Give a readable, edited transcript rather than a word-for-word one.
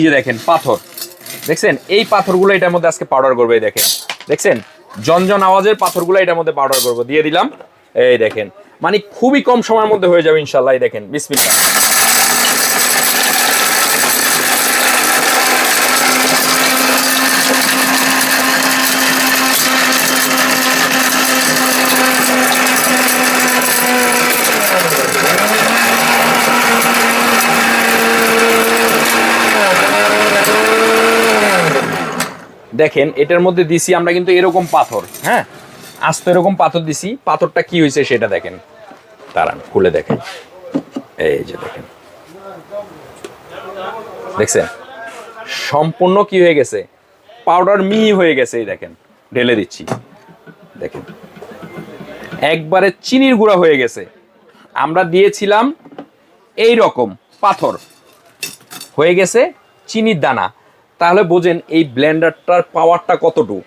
এই যে দেখেন পাথর, দেখছেন এই পাথরগুলো এটার মধ্যে আজকে পাউডার করবে। এই দেখেন, দেখছেন জনজন আওয়াজের পাথরগুলো এটার মধ্যে পাউডার করবো, দিয়ে দিলাম। এই দেখেন, মানে খুবই কম সময়ের মধ্যে হয়ে যাবে ইনশাল্লাহ। এই দেখেন, বিসমিল্লাহ। দেখেন এটার মধ্যে দিছি আমরা কিন্তু এরকম পাথর, হ্যাঁ আস্ত এরকম পাথর দিছি। পাথরটা কি হয়েছে সেটা দেখেন, দাঁড়ান খুলে দেখেন। এই যে দেখেন, দেখছেন সম্পূর্ণ কি হয়ে গেছে, পাউডার মিহি হয়ে গেছে। এই দেখেন ঢেলে দিচ্ছি, দেখেন একবারে চিনির গুঁড়া হয়ে গেছে। আমরা দিয়েছিলাম এই রকম পাথর, হয়ে গেছে চিনির দানা। তাহলে বোঝেন এই ব্লেন্ডারটার পাওয়ারটা কতটুকু।